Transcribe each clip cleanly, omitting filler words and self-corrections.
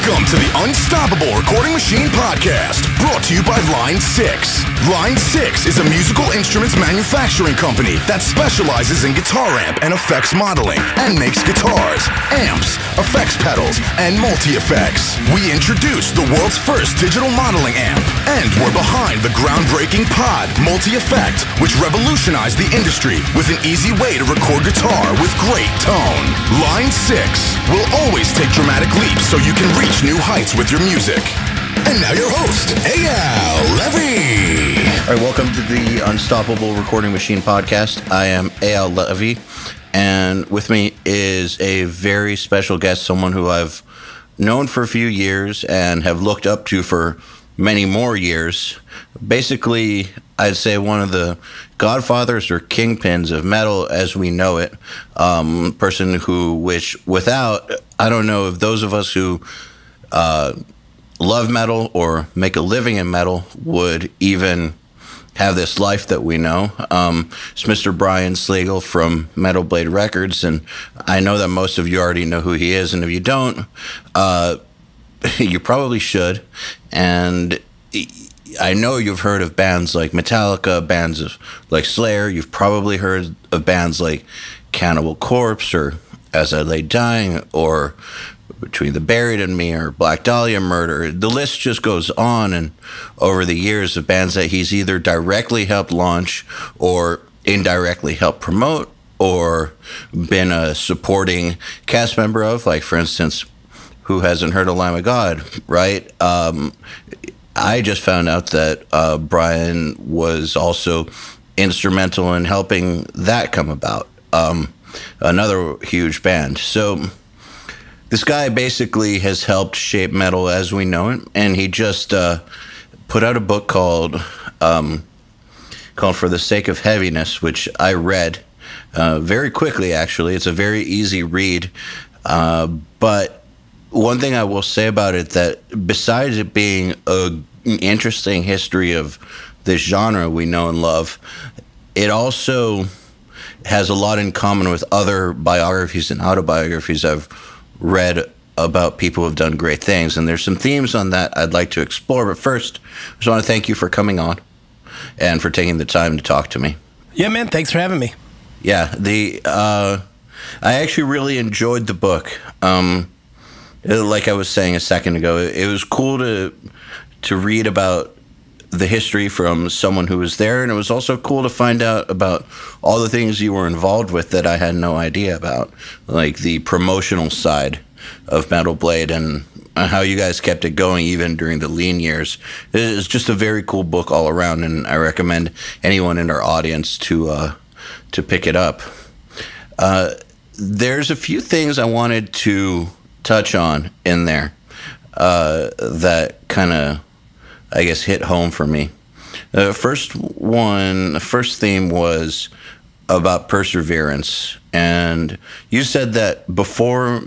Welcome to the Unstoppable Recording Machine Podcast, brought to you by Line 6. Line 6 is a musical instruments manufacturing company that specializes in guitar amp and effects modeling and makes guitars, amps, effects pedals, and multi-effects. We introduced the world's first digital modeling amp, and we're behind the groundbreaking Pod multi-effect, which revolutionized the industry with an easy way to record guitar with great tone. Line 6 will always take dramatic leaps so you can reach new heights with your music. And now your host, Eyal Levi. All right, welcome to the Unstoppable Recording Machine Podcast. I am Eyal Levi, and with me is a very special guest, someone who I've known for a few years and have looked up to for many more years. Basically, I'd say one of the godfathers or kingpins of metal as we know it. Person which without, I don't know if those of us who love metal or make a living in metal would even have this life that we know. It's Mr. Brian Slagel from Metal Blade Records, and I know that most of you already know who he is, and if you don't, you probably should. And I know you've heard of bands like Metallica, bands like Slayer. You've probably heard of bands like Cannibal Corpse or As I Lay Dying or Between the Buried and Me or Black Dahlia Murder. The list just goes on, and over the years of bands that he's either directly helped launch or indirectly helped promote or been a supporting cast member of, like, for instance, who hasn't heard of Lamb of God, right? I just found out that Brian was also instrumental in helping that come about. Another huge band. So this guy basically has helped shape metal as we know it, and he just put out a book called For the Sake of Heaviness, which I read very quickly, actually. It's a very easy read, but one thing I will say about it, that besides it being an interesting history of this genre we know and love, it also has a lot in common with other biographies and autobiographies I've read about people who have done great things. And there's some themes on that I'd like to explore. But first, I just want to thank you for coming on and for taking the time to talk to me. Yeah, man. Thanks for having me. Yeah, I actually really enjoyed the book. Like I was saying a second ago, it was cool to read about the history from someone who was there, and it was also cool to find out about all the things you were involved with that I had no idea about, like the promotional side of Metal Blade and how you guys kept it going even during the lean years. It's just a very cool book all around, and I recommend anyone in our audience to pick it up. There's a few things I wanted to touch on in there that kind of, I guess, hit home for me. The first theme was about perseverance, and you said that before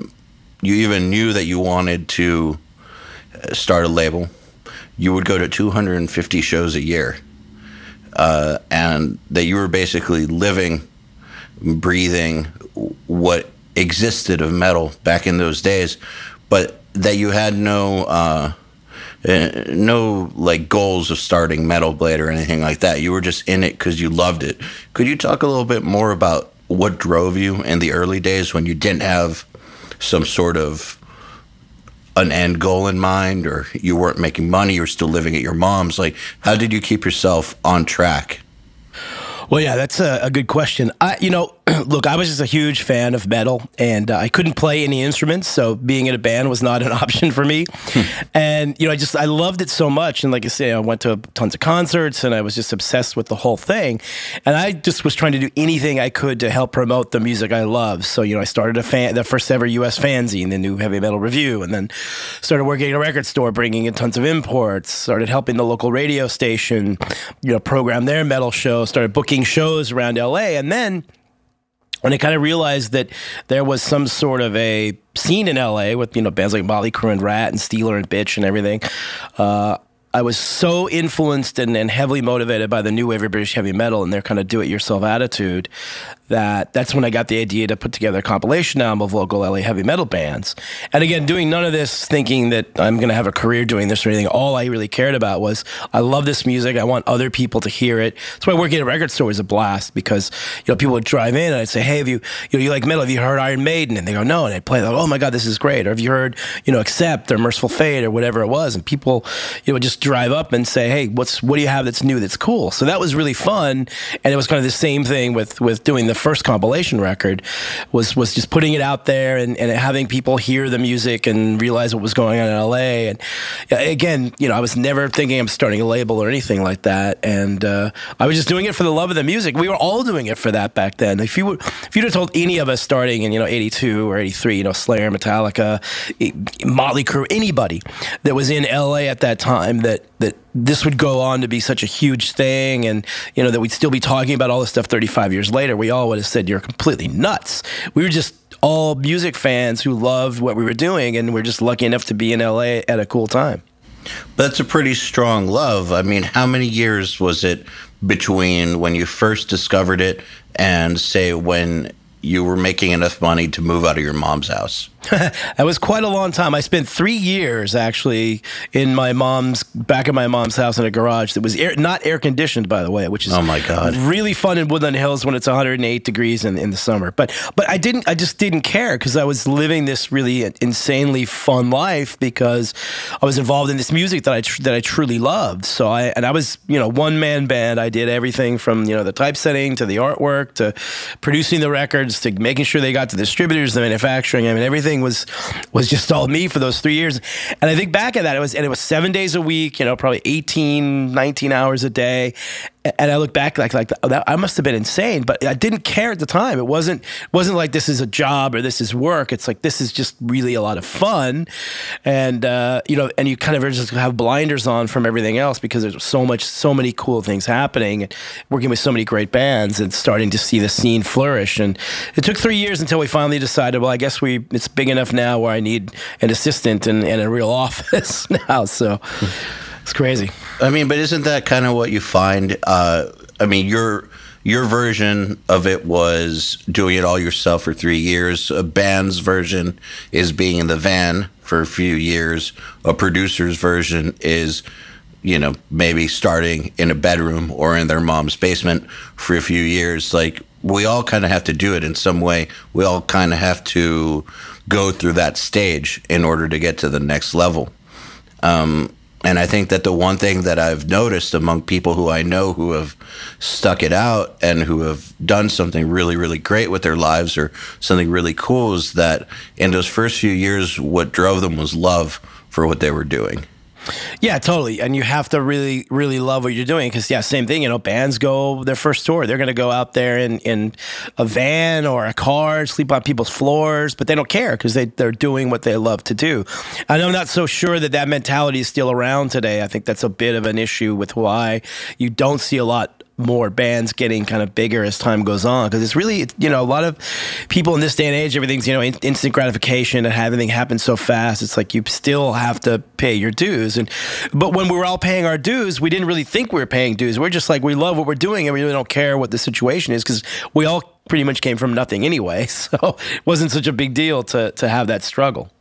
you even knew that you wanted to start a label, you would go to 250 shows a year, and that you were basically living, breathing what existed of metal back in those days, but that you had no like goals of starting Metal Blade or anything like that. You were just in it because you loved it. Could you talk a little bit more about what drove you in the early days when you didn't have some sort of an end goal in mind, or you weren't making money, you were still living at your mom's? Like, how did you keep yourself on track? Well, yeah, that's a good question. Look, I was just a huge fan of metal, and I couldn't play any instruments, so being in a band was not an option for me. And, I loved it so much. And like I say, I went to tons of concerts, and I was just obsessed with the whole thing. And I just was trying to do anything I could to help promote the music I love. So, I started the first ever U.S. fanzine, the New Heavy Metal Review, and then started working at a record store, bringing in tons of imports, started helping the local radio station, program their metal show, started booking shows around L.A., and then when I kind of realized that there was some sort of a scene in LA with, bands like Motley Crue and Rat and Steeler and Bitch and everything, I was so influenced and heavily motivated by the new wave of British heavy metal and their kind of do-it-yourself attitude that's when I got the idea to put together a compilation album of local LA heavy metal bands. And again, doing none of this thinking that I'm going to have a career doing this or anything. All I really cared about was I love this music. I want other people to hear it. That's why working at a record store was a blast, because people would drive in and I'd say, hey, have you like metal? Have you heard Iron Maiden? And they go, no. And I'd play like, oh my God, this is great. Or have you heard Accept or Merciful Fate or whatever it was? And people would just drive up and say, hey, what do you have that's new, that's cool? So that was really fun. And it was kind of the same thing with doing the first compilation record, was just putting it out there and having people hear the music and realize what was going on in LA. And again, I was never thinking I'm starting a label or anything like that. And I was just doing it for the love of the music. We were all doing it for that back then. If you'd have told any of us starting in 82 or 83, Slayer, Metallica, Motley Crue, anybody that was in LA at that time, that this would go on to be such a huge thing, and that we'd still be talking about all this stuff 35 years later, we all would have said, you're completely nuts. We were just all music fans who loved what we were doing, and we're just lucky enough to be in LA at a cool time. That's a pretty strong love. I mean, how many years was it between when you first discovered it and, say, when you were making enough money to move out of your mom's house? That was quite a long time. I spent 3 years actually in back of my mom's house in a garage that was not air conditioned, by the way, which is, oh my God, really fun in Woodland Hills when it's 108 degrees in the summer. But I just didn't care, because I was living this really insanely fun life because I was involved in this music that I truly loved. So I was one man band. I did everything from the typesetting to the artwork to producing the records to making sure they got to the distributors, the manufacturing. I mean, everything was just all me for those 3 years. And I think back at that, it was 7 days a week, probably 18, 19 hours a day. And I look back like that, I must have been insane, but I didn't care at the time. It wasn't like this is a job or this is work. It's like, this is just really a lot of fun. And, and you kind of just have blinders on from everything else, because there's so many cool things happening, and working with so many great bands and starting to see the scene flourish. And it took 3 years until we finally decided, well, I guess it's big enough now where I need an assistant and a real office now. So it's crazy. I mean, but isn't that kind of what you find? I mean, your version of it was doing it all yourself for 3 years. A band's version is being in the van for a few years. A producer's version is, maybe starting in a bedroom or in their mom's basement for a few years. Like, we all kind of have to do it in some way. We all kind of have to go through that stage in order to get to the next level. And I think that the one thing that I've noticed among people who I know who have stuck it out and who have done something really, really great with their lives or something really cool is that in those first few years, what drove them was love for what they were doing. Yeah, totally. And you have to really, really love what you're doing, because, same thing, bands go their first tour. They're going to go out there in a van or a car, sleep on people's floors, but they don't care because they're doing what they love to do. And I'm not so sure that mentality is still around today. I think that's a bit of an issue with why you don't see a lot more bands getting kind of bigger as time goes on, because it's really, a lot of people in this day and age, everything's, instant gratification, and everything happens so fast. It's like you still have to pay your dues. But when we were all paying our dues, we didn't really think we were paying dues. We're just like, we love what we're doing and we really don't care what the situation is, because we all pretty much came from nothing anyway. So it wasn't such a big deal to have that struggle.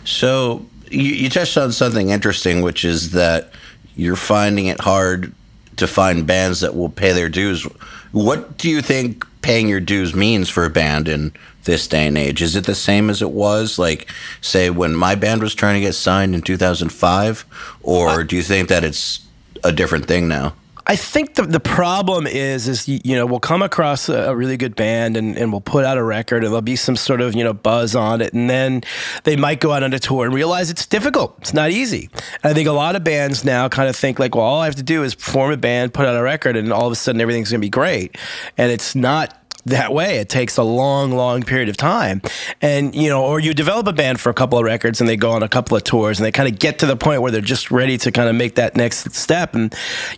So you touched on something interesting, which is that you're finding it hard to find bands that will pay their dues. What do you think paying your dues means for a band in this day and age? Is it the same as it was, like, say, when my band was trying to get signed in 2005? Or do you think that it's a different thing now? I think the problem is we'll come across a really good band and we'll put out a record, and there'll be some sort of, buzz on it. And then they might go out on a tour and realize it's difficult. It's not easy. And I think a lot of bands now kind of think like, well, all I have to do is form a band, put out a record, and all of a sudden everything's going to be great. And it's not that way. It takes a long, long period of time. And, or you develop a band for a couple of records and they go on a couple of tours and they kind of get to the point where they're just ready to kind of make that next step. And,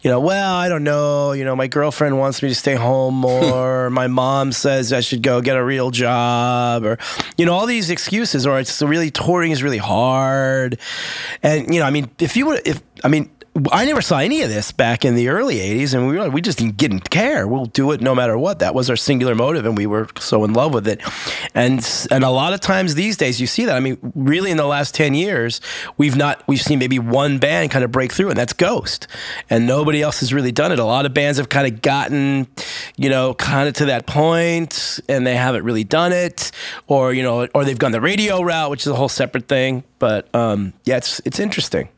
well, I don't know, my girlfriend wants me to stay home more. My mom says I should go get a real job, or, all these excuses, or it's really, touring is really hard. And, I never saw any of this back in the early 80s, and we just didn't care. We'll do it no matter what. That was our singular motive, and we were so in love with it. And a lot of times these days you see that. I mean, really in the last 10 years, we've seen maybe one band kind of break through, and that's Ghost. And nobody else has really done it. A lot of bands have kind of gotten, kind of to that point, and they haven't really done it, or they've gone the radio route, which is a whole separate thing. But yeah, it's interesting.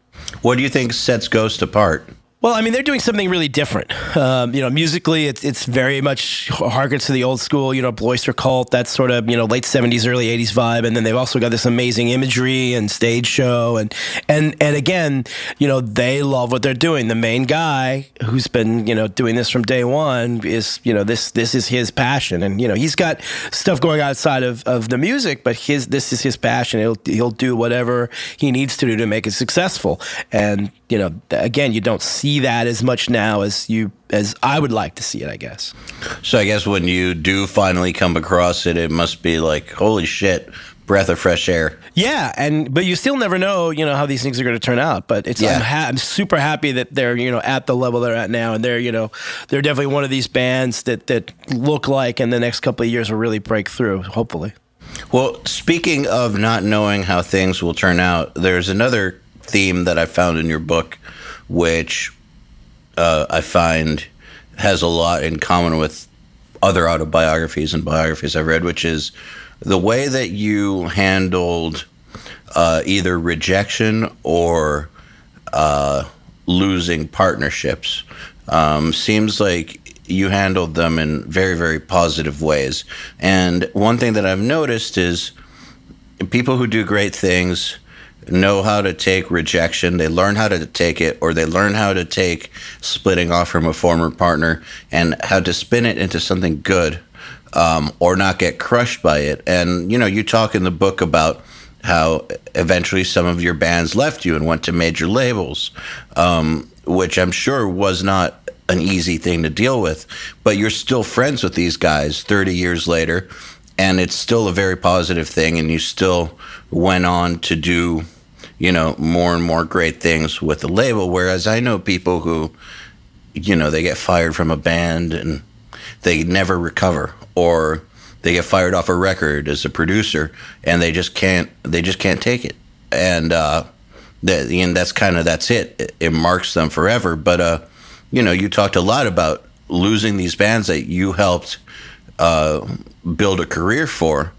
What do you think sets Ghost apart? Well, I mean, they're doing something really different. Musically, it's very much harkens to the old school, Bloister Cult, that sort of, late 70s, early 80s vibe. And then they've also got this amazing imagery and stage show. And again, they love what they're doing. The main guy who's been, doing this from day one is, this is his passion. And, he's got stuff going outside of the music, but this is his passion. He'll do whatever he needs to do to make it successful. And, again, you don't see that as much now as I would like to see it, I guess. So I guess when you do finally come across it, it must be like, holy shit, breath of fresh air. Yeah, but you still never know, how these things are going to turn out. But I'm super happy that they're, at the level they're at now, and they're definitely one of these bands that look like in the next couple of years will really break through, hopefully. Well, speaking of not knowing how things will turn out, there's another theme that I found in your book, which I find has a lot in common with other autobiographies and biographies I've read, which is the way that you handled either rejection or losing partnerships. Seems like you handled them in very, very positive ways. And one thing that I've noticed is people who do great things know how to take rejection. They learn how to take it, or they learn how to take splitting off from a former partner and how to spin it into something good, or not get crushed by it. And, you talk in the book about how eventually some of your bands left you and went to major labels, which I'm sure was not an easy thing to deal with, but you're still friends with these guys 30 years later, and it's still a very positive thing, and you still went on to do more and more great things with the label. Whereas I know people who, they get fired from a band and they never recover, or they get fired off a record as a producer and they just can't take it. And that's it. It marks them forever. But, you talked a lot about losing these bands that you helped build a career for.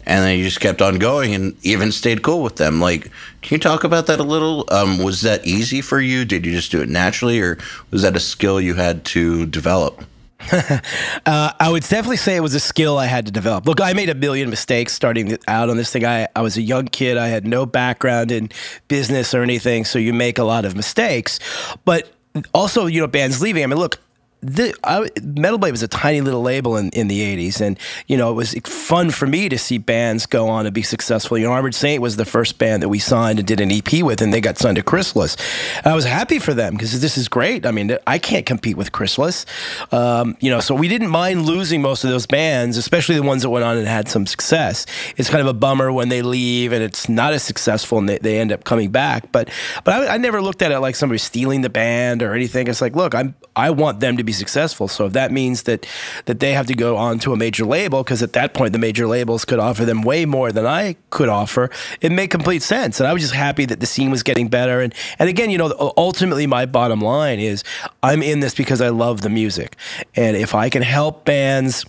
And then you just kept on going and even stayed cool with them. Like, can you talk about that a little? Was that easy for you? Did you just do it naturally, or was that a skill you had to develop? I would definitely say it was a skill I had to develop. Look, I made a million mistakes starting out on this thing. I was a young kid. I had no background in business or anything, so you make a lot of mistakes. But also, bands leaving. I mean, look, Metal Blade was a tiny little label in the 80s, and it was fun for me to see bands go on to be successful. Armored Saint was the first band that we signed and did an EP with, and they got signed to Chrysalis. And I was happy for them because this is great. I mean, I can't compete with Chrysalis, so we didn't mind losing most of those bands, especially the ones that went on and had some success. It's kind of a bummer when they leave and it's not as successful and they end up coming back. But I never looked at it like somebody stealing the band or anything. It's like, look, I want them to be successful. So if that means that they have to go on to a major label, because at that point the major labels could offer them way more than I could offer, it made complete sense. And I was just happy that the scene was getting better. And again, ultimately my bottom line is I'm in this because I love the music. And if I can help bands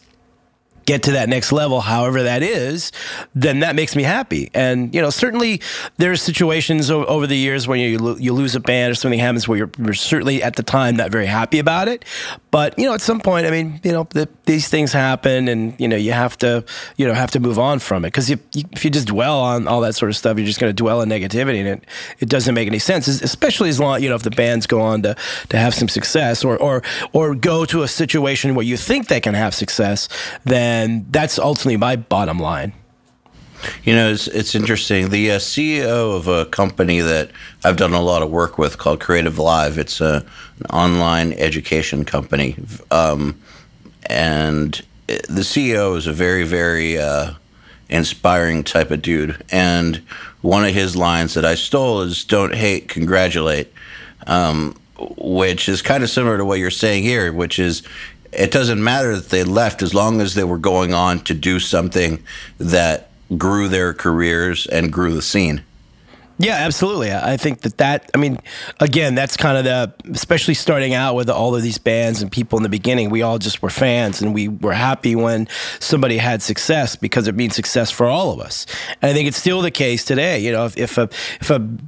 get to that next level, however that is, then that makes me happy. And, certainly there's situations over the years when you lose a band or something happens where you're certainly at the time not very happy about it. But, at some point, I mean, these things happen, and, you have to move on from it. Because if you just dwell on all that sort of stuff, you're just going to dwell on negativity, and it doesn't make any sense, especially as long, if the bands go on to have some success or go to a situation where you think they can have success, then that's ultimately my bottom line. It's interesting. The CEO of a company that I've done a lot of work with called Creative Live, it's an online education company. And the CEO is a very, very inspiring type of dude. And one of his lines that I stole is, "Don't hate, congratulate." which is kind of similar to what you're saying here, which is it doesn't matter that they left as long as they were going on to do something that grew their careers and grew the scene. Yeah, absolutely. I think I mean, again, that's kind of especially starting out with all of these bands and people in the beginning, we all just were fans and we were happy when somebody had success because it means success for all of us. And I think it's still the case today. You know, if a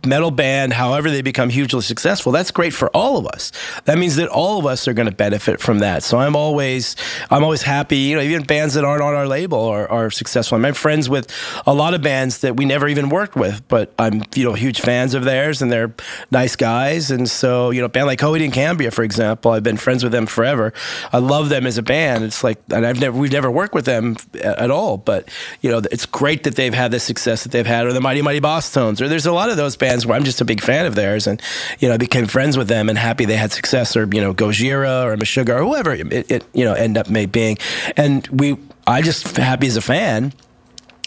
metal band, however they become hugely successful, that's great for all of us. That means that all of us are going to benefit from that. So I'm always happy, you know, even bands that aren't on our label are successful. I'm friends with a lot of bands that we never even worked with, but I'm, you know, huge fans of theirs, and they're nice guys. And so, you know, a band like Coheed and Cambria, for example, I've been friends with them forever. I love them as a band. It's like, and we've never worked with them at all, but you know, it's great that they've had the success that they've had, or the Mighty Mighty Boss Tones, or there's a lot of those bands where I'm just a big fan of theirs, and you know, I became friends with them and happy they had success, or you know, Gojira or Meshuggah or whoever it you know end up being, and I just happy as a fan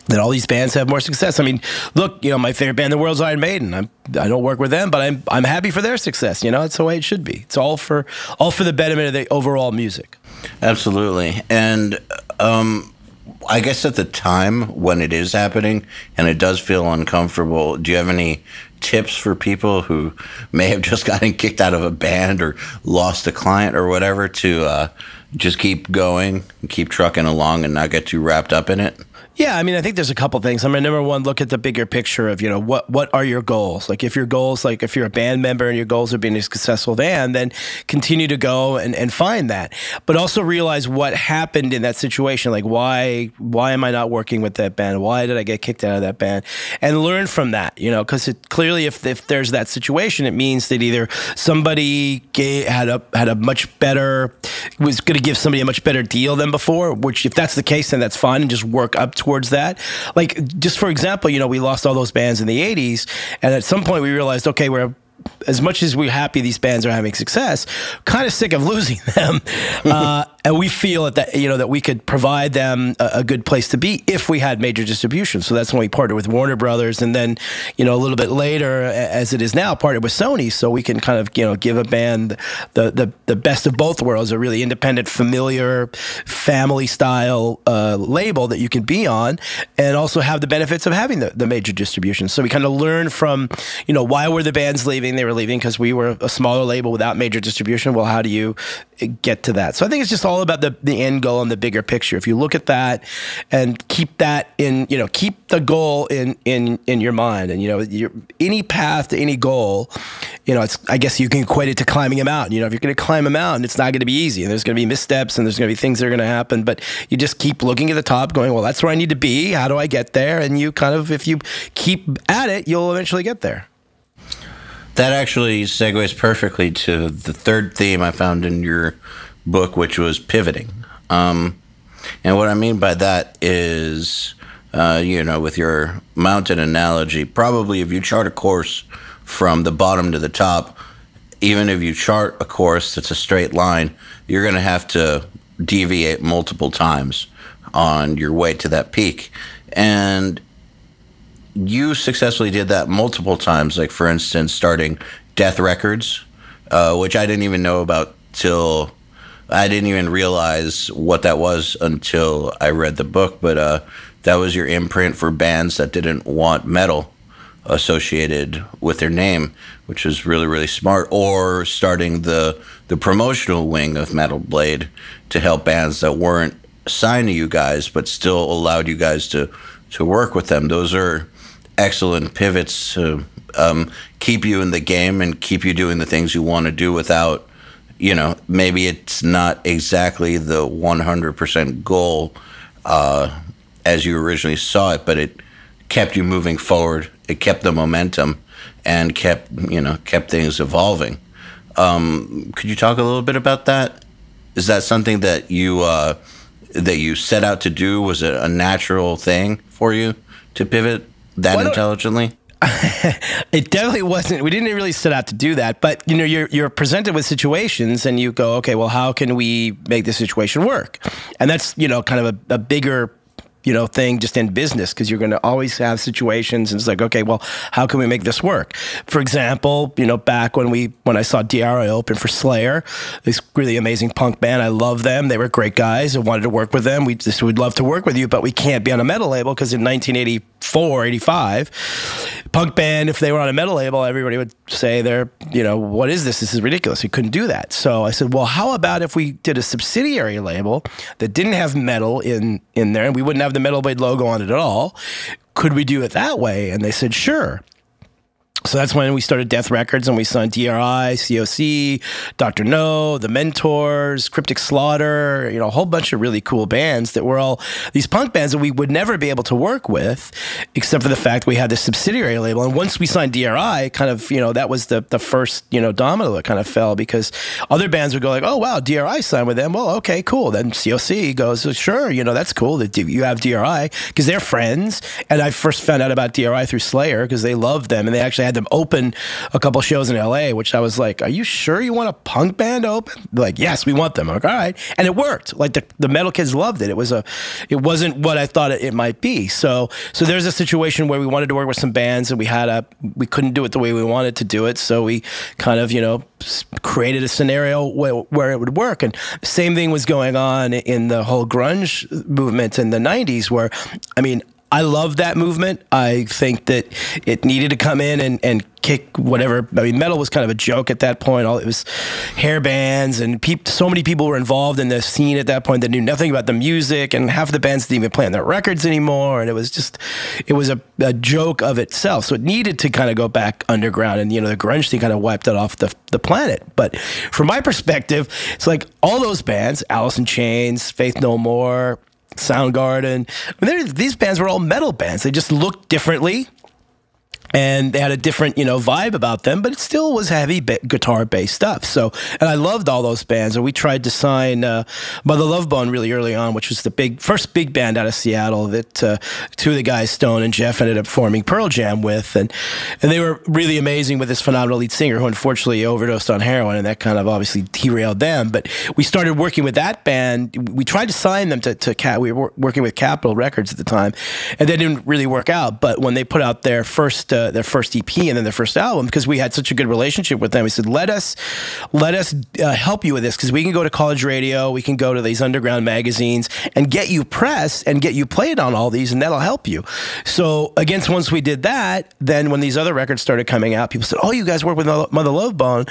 that all these bands have more success. I mean, look, you know, my favorite band in the world is Iron Maiden. I don't work with them, but I'm happy for their success. You know, it's the way it should be. It's all for the betterment of the overall music. Absolutely. And I guess at the time when it is happening and it does feel uncomfortable, do you have any tips for people who may have just gotten kicked out of a band or lost a client or whatever to just keep going, keep trucking along and not get too wrapped up in it? Yeah, I mean, I think there's a couple things. I mean, number one, look at the bigger picture of, you know, what are your goals? Like if your goals, like if you're a band member and your goals are being a successful band, then continue to go and find that. But also realize what happened in that situation. Like why am I not working with that band? Why did I get kicked out of that band? And learn from that, you know, because clearly if there's that situation, it means that either somebody had a much better, was going to give somebody a much better deal than before, which if that's the case, then that's fine, and just work up towards that. Like, just for example, you know, we lost all those bands in the 80s, and at some point we realized, okay, as much as we're happy these bands are having success, kind of sick of losing them. And we feel that, you know, that we could provide them a good place to be if we had major distribution. So that's when we partnered with Warner Brothers, and then, you know, a little bit later, as it is now, partnered with Sony, so we can kind of, you know, give a band the best of both worlds, a really independent, familiar, family style label that you can be on, and also have the benefits of having the major distribution. So we kind of learned from, you know, why were the bands leaving? They were leaving because we were a smaller label without major distribution. Well, how do you get to that? So I think it's just all about the end goal and the bigger picture. If you look at that and keep that in, you know, keep the goal in your mind, and you know, any path to any goal, you know, I guess you can equate it to climbing a mountain. You know, if you're going to climb a mountain, it's not going to be easy, and there's going to be missteps, and there's going to be things that are going to happen. But you just keep looking at the top, going, well, that's where I need to be. How do I get there? And you kind of, if you keep at it, you'll eventually get there. That actually segues perfectly to the third theme I found in your book, which was pivoting. And what I mean by that is, you know, with your mountain analogy, probably if you chart a course from the bottom to the top, even if you chart a course that's a straight line, you're going to have to deviate multiple times on your way to that peak. And you successfully did that multiple times, like, for instance, starting Death Records, which I didn't even know about till I didn't even realize what that was until I read the book. But that was your imprint for bands that didn't want metal associated with their name, which was really, really smart. Or starting the promotional wing of Metal Blade to help bands that weren't signed to you guys, but still allowed you guys to work with them. Those are excellent pivots to keep you in the game and keep you doing the things you want to do without, you know, maybe it's not exactly the 100% goal as you originally saw it, but it kept you moving forward. It kept the momentum and kept things evolving. Could you talk a little bit about that? Is that something that you set out to do? Was it a natural thing for you to pivot that intelligently? It definitely wasn't. We didn't really set out to do that, but you know, you're presented with situations and you go, okay, well, how can we make this situation work? And that's, you know, kind of a bigger thing just in business, because you're going to always have situations, and it's like, okay, well, how can we make this work? For example, back when I saw DRI open for Slayer, this really amazing punk band, I love them. They were great guys. I wanted to work with them. We'd love to work with you, but we can't be on a metal label, because in 1984, 85, punk band, if they were on a metal label, everybody would say they're, what is this? This is ridiculous. You couldn't do that. So I said, well, how about if we did a subsidiary label that didn't have metal in there, and we wouldn't have the Metal Blade logo on it at all? Could we do it that way? And they said, sure. So that's when we started Death Records, and we signed DRI, COC, Dr. No, The Mentors, Cryptic Slaughter, a whole bunch of really cool bands that were all these punk bands that we would never be able to work with, except for the fact we had this subsidiary label. And once we signed DRI, kind of, that was the first, domino that kind of fell, because other bands would go like, oh, wow, DRI signed with them. Well, okay, cool. Then COC goes, sure, that's cool that you have DRI, because they're friends. And I first found out about DRI through Slayer, because they loved them, and they actually had them open a couple shows in LA, which I was like, are you sure you want a punk band to open? They're like, yes, we want them. I'm like, all right. And it worked. Like the metal kids loved it. It wasn't what I thought it might be. So there's a situation where we wanted to work with some bands, and we couldn't do it the way we wanted to do it. So we kind of, created a scenario where it would work. And the same thing was going on in the whole grunge movement in the 90s, where, I love that movement. I think that it needed to come in and kick whatever. Metal was kind of a joke at that point. It was hair bands, and so many people were involved in the scene at that point that knew nothing about the music, and half the bands didn't even play on their records anymore. And it was a joke of itself. So it needed to kind of go back underground, and the grunge thing kind of wiped it off the planet. But from my perspective, it's like all those bands, Alice in Chains, Faith No More, Soundgarden, these bands were all metal bands. They just looked differently, and they had a different, vibe about them, but it still was heavy guitar-based stuff. So, and I loved all those bands. And we tried to sign Mother Love Bone really early on, which was the first big band out of Seattle that two of the guys, Stone and Jeff, ended up forming Pearl Jam with. And they were really amazing with this phenomenal lead singer who unfortunately overdosed on heroin, and that kind of obviously derailed them. But we started working with that band. We tried to sign them to we were working with Capitol Records at the time, and they didn't really work out. But when they put out their first EP and then their first album, because we had such a good relationship with them, we said, let us help you with this, because we can go to college radio, we can go to these underground magazines and get you pressed and get you played on all these, and that'll help you. So once we did that, then when these other records started coming out, people said, oh, you guys work with Mother Love Bone,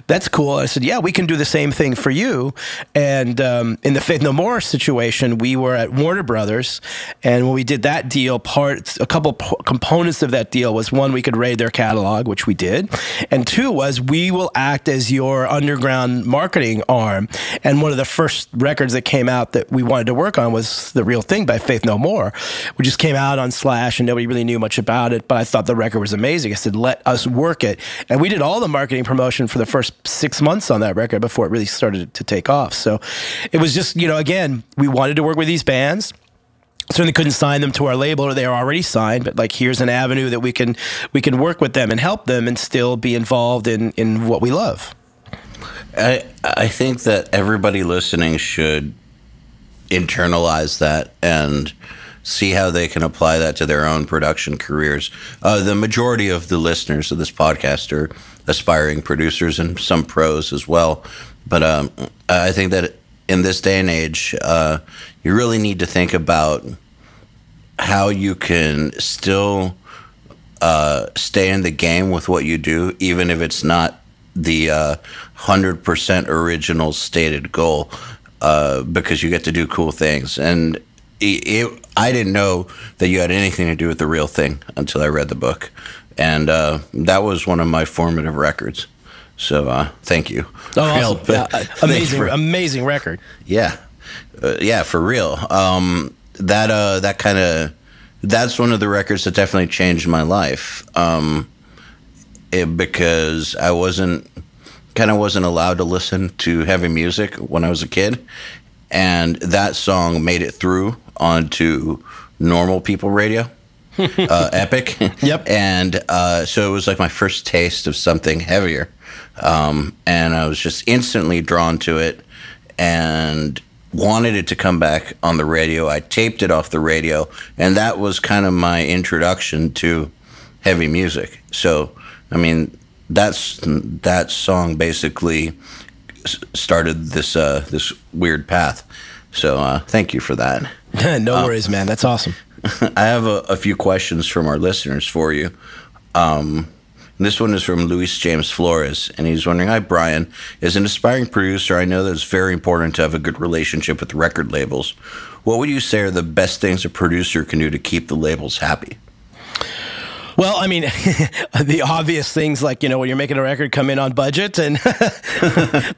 that's cool. I said, yeah, we can do the same thing for you. And in the Faith No More situation, we were at Warner Brothers, and when we did that deal, a couple components of that deal was, one, we could raid their catalog, which we did, and two was, we will act as your underground marketing arm. And one of the first records that came out that we wanted to work on was The Real Thing by Faith No More, which just came out on Slash, and nobody really knew much about it, but I thought the record was amazing. I said, let us work it. And we did all the marketing promotion for the first 6 months on that record before it really started to take off. So it was just, again, we wanted to work with these bands. Certainly couldn't sign them to our label, or they are already signed, but like, here's an avenue that we can work with them and help them and still be involved in what we love. I think that everybody listening should internalize that and see how they can apply that to their own production careers. The majority of the listeners of this podcast are aspiring producers and some pros as well. But I think that in this day and age, you really need to think about how you can still stay in the game with what you do, even if it's not the 100% original stated goal, because you get to do cool things. And I didn't know that you had anything to do with The Real Thing until I read the book. And that was one of my formative records. So thank you. Oh, awesome. Amazing record. Yeah. Yeah, for real. That's one of the records that definitely changed my life. Because I wasn't allowed to listen to heavy music when I was a kid. And that song made it through onto normal people radio. Epic. Yep. And so it was like my first taste of something heavier. And I was just instantly drawn to it. And wanted it to come back on the radio. I taped it off the radio, and that was kind of my introduction to heavy music. So, I mean, that song basically started this this weird path. So, thank you for that. No worries, man. That's awesome. I have a few questions from our listeners for you. This one is from Luis James Flores, and he's wondering, hi, Brian. As an aspiring producer, I know that it's very important to have a good relationship with record labels. What would you say are the best things a producer can do to keep the labels happy? Well, I mean, the obvious things like, when you're making a record, come in on budget, and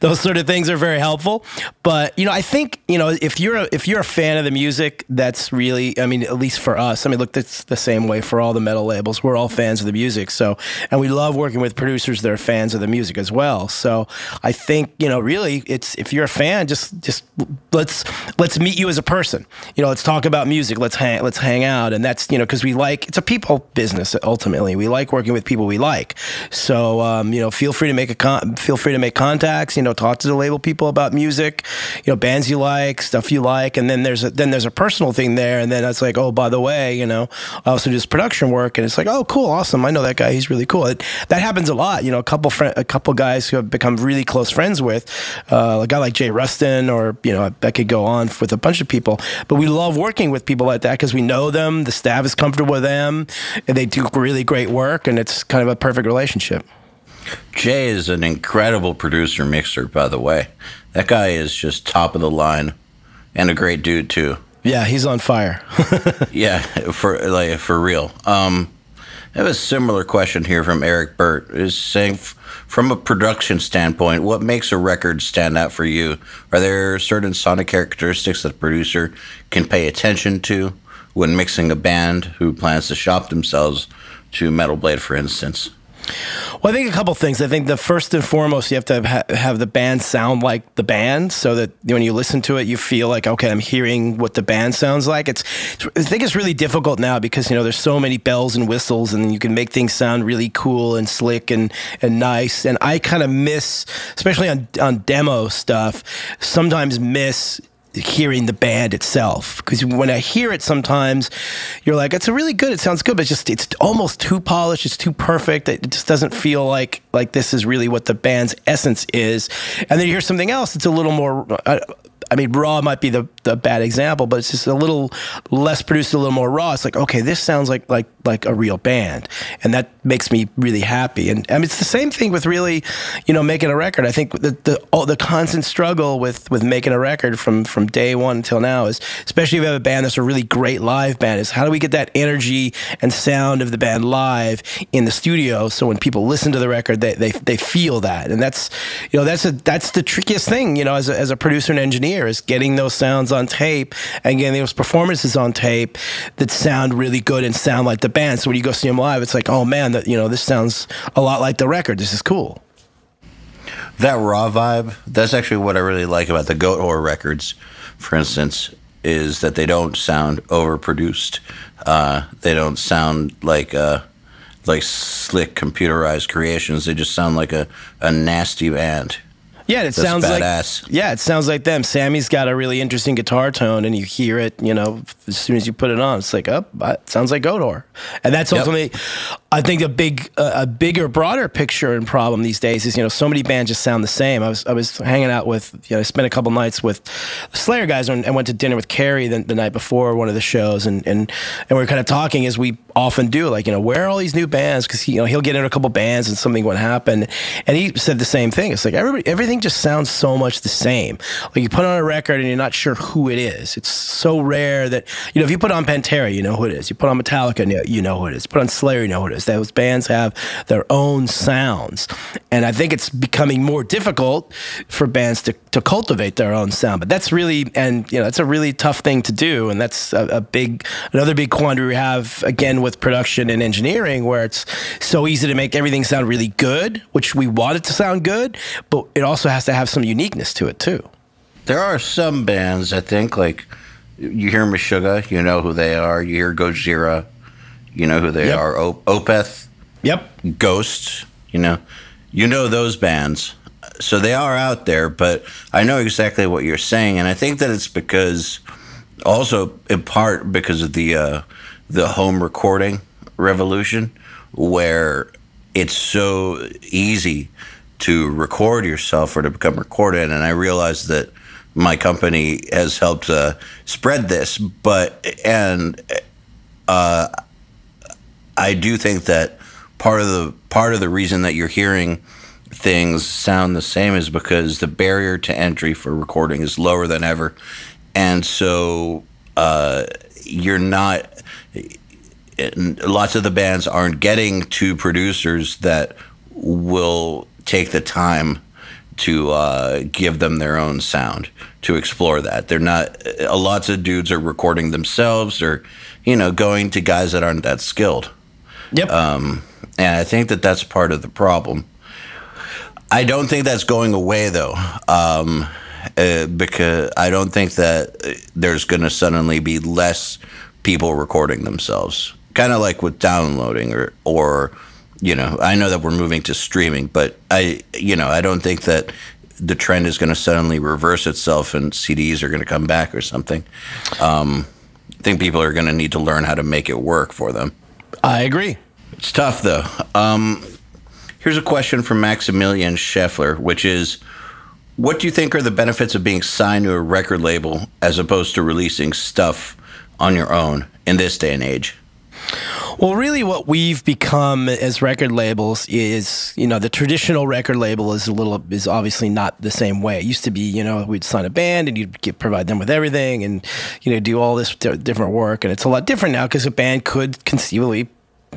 those sort of things are very helpful. But, I think, if you're a fan of the music, that's really, I mean, at least for us, I mean, look, that's the same way for all the metal labels. We're all fans of the music. So, and we love working with producers that are fans of the music as well. So I think, really if you're a fan, just let's meet you as a person. Let's talk about music. Let's hang out. And that's, because it's a people business. Ultimately, we like working with people we like. So, feel free to make contacts. Talk to the label people about music, bands you like, stuff you like, and then there's a personal thing there, and then it's like, oh, by the way, I also do this production work, and it's like, oh, cool, awesome, I know that guy, he's really cool. That happens a lot. A couple guys who have become really close friends with, a guy like Jay Rustin, or I could go on with a bunch of people. But we love working with people like that because we know them, the staff is comfortable with them, and they do really great work, and it's kind of a perfect relationship. Jay is an incredible producer mixer, by the way. That guy is just top of the line, and a great dude too. Yeah, he's on fire. Yeah, for real. I have a similar question here from Eric Burt. Is saying, from a production standpoint, what makes a record stand out for you? Are there certain sonic characteristics that a producer can pay attention to when mixing a band who plans to shop themselves to Metal Blade, for instance? Well, I think a couple things. I think the first and foremost, you have to have the band sound like the band, so that when you listen to it, you feel like, okay, I'm hearing what the band sounds like. I think it's really difficult now because, there's so many bells and whistles, and you can make things sound really cool and slick and nice. And I kind of miss, especially on demo stuff, sometimes miss hearing the band itself, because when I hear it, sometimes you're like, it's really good, it sounds good, but it's almost too polished, it's too perfect, it just doesn't feel like this is really what the band's essence is. And then you hear something else, it's a little more, I mean, raw might be the bad example, but it's just a little less produced, a little more raw. It's like, okay, this sounds like a real band, and that makes me really happy. And I mean, it's the same thing with really, making a record. I think the constant struggle with making a record from day one until now is, especially if you have a band that's a really great live band, is how do we get that energy and sound of the band live in the studio, so when people listen to the record, they feel that. And that's the trickiest thing, as a producer and engineer, is getting those sounds on tape and getting those performances on tape that sound really good and sound like the band. So when you go see them live, it's like, oh man, this sounds a lot like the record. This is cool. That raw vibe, that's actually what I really like about the Goat Whore records, for instance, is that they don't sound overproduced. They don't sound like slick computerized creations. They just sound like a nasty band. Yeah, it sounds badass. It sounds like them. Sammy's got a really interesting guitar tone, and you hear it, as soon as you put it on, it's like, oh, it sounds like Goat Whore. And that's ultimately, I think, a bigger, broader picture and problem these days is, so many bands just sound the same. I was hanging out with, I spent a couple nights with the Slayer guys, and went to dinner with Carrie the night before one of the shows, and we were kind of talking, as we often do, like, where are all these new bands? Because he'll get into a couple bands and something would happen, and he said the same thing. It's like everything just sounds so much the same. Like, you put on a record and you're not sure who it is. It's so rare that, if you put on Pantera, you know who it is. You put on Metallica, you know who it is. Put on Slayer, you know who it is. Those bands have their own sounds, and I think it's becoming more difficult for bands to cultivate their own sound. But that's really, and that's a really tough thing to do, and that's another big quandary we have, again, with production and engineering, where it's so easy to make everything sound really good, which we want it to sound good, but it also has to have some uniqueness to it too. There are some bands, I think, like, you hear Meshuggah, you know who they are. You hear Gojira, you know who they are. Opeth, Ghost, you know those bands. so they are out there, but I know exactly what you're saying, and I think that it's because, also in part because of the home recording revolution, where it's so easy to record yourself or to become recorded. And I realized that my company has helped spread this, I do think that part of the reason that you're hearing things sound the same is because the barrier to entry for recording is lower than ever, and so you're not. Lots of the bands aren't getting to producers that will take the time to give them their own sound, to explore that. They're not. Lots of dudes are recording themselves, or going to guys that aren't that skilled. Yep. And I think that that's part of the problem. I don't think that's going away, though, because I don't think that there's going to suddenly be less people recording themselves. Kind of like with downloading, or I know that we're moving to streaming, but I don't think that the trend is going to suddenly reverse itself and CDs are going to come back or something. I think people are going to need to learn how to make it work for them. I agree. It's tough, though. Here's a question from Maximilian Scheffler, which is, what do you think are the benefits of being signed to a record label as opposed to releasing stuff on your own in this day and age? Well, really what we've become as record labels is, the traditional record label is obviously not the same way. It used to be, we'd sign a band and you'd provide them with everything and, do all this different work. And it's a lot different now because a band could conceivably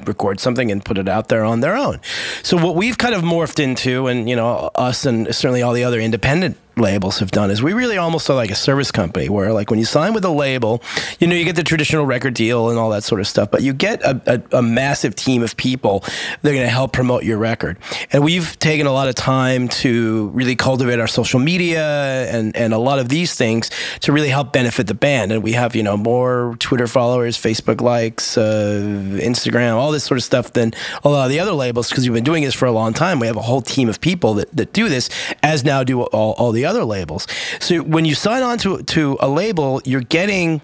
record something and put it out there on their own. So what we've kind of morphed into, and us and certainly all the other independent labels have done, is we really almost are like a service company, where like when you sign with a label, you get the traditional record deal and all that sort of stuff, but you get a massive team of people that are going to help promote your record. And we've taken a lot of time to really cultivate our social media and a lot of these things to really help benefit the band. And we have more Twitter followers, Facebook likes, Instagram, all this sort of stuff than a lot of the other labels, because we've been doing this for a long time. We have a whole team of people that do this, as now do all the other labels. So when you sign on to a label, you're getting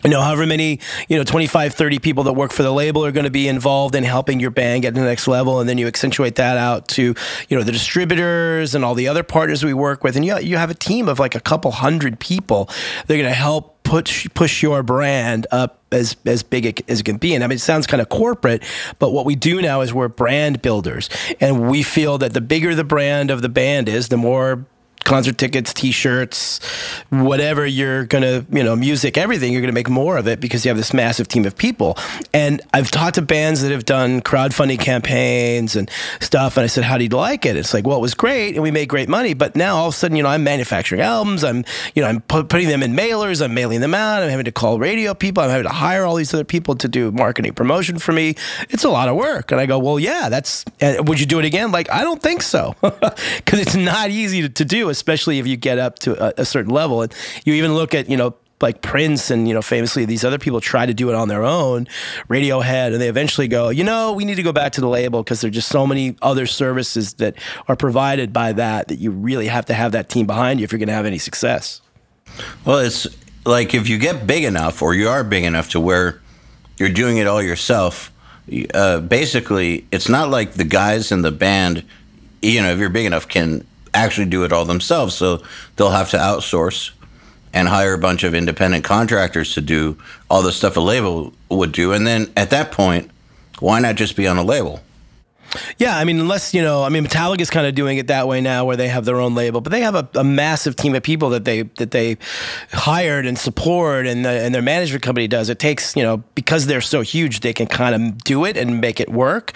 however many, 25, 30 people that work for the label are going to be involved in helping your band get to the next level. And then you accentuate that out to, the distributors and all the other partners we work with. And you have a team of like a couple hundred people. They're going to help push your brand up as big as it can be. And I mean, it sounds kind of corporate, but what we do now is we're brand builders. And we feel that the bigger the brand of the band is, the more concert tickets, T-shirts, whatever you're going to, music, everything, you're going to make more of it because you have this massive team of people. And I've talked to bands that have done crowdfunding campaigns and stuff, and I said, how do you like it? It's like, well, it was great, and we made great money, but now all of a sudden, I'm manufacturing albums, I'm putting them in mailers, I'm mailing them out, I'm having to call radio people, I'm having to hire all these other people to do marketing promotion for me. It's a lot of work. And I go, well, yeah, would you do it again? Like, I don't think so, because it's not easy to do, especially if you get up to a certain level. And you even look at, like Prince and, famously these other people try to do it on their own, Radiohead, and they eventually go, we need to go back to the label because there's just so many other services that are provided by that you really have to have that team behind you if you're going to have any success. Well, it's like if you get big enough, or you are big enough to where you're doing it all yourself, basically it's not like the guys in the band, if you're big enough, can actually do it all themselves. So they'll have to outsource and hire a bunch of independent contractors to do all the stuff a label would do. And then at that point, why not just be on a label? Yeah, I mean, unless, Metallica's kind of doing it that way now, where they have their own label, but they have a massive team of people that they hired and support, and their management company does. It takes, because they're so huge, they can kind of do it and make it work,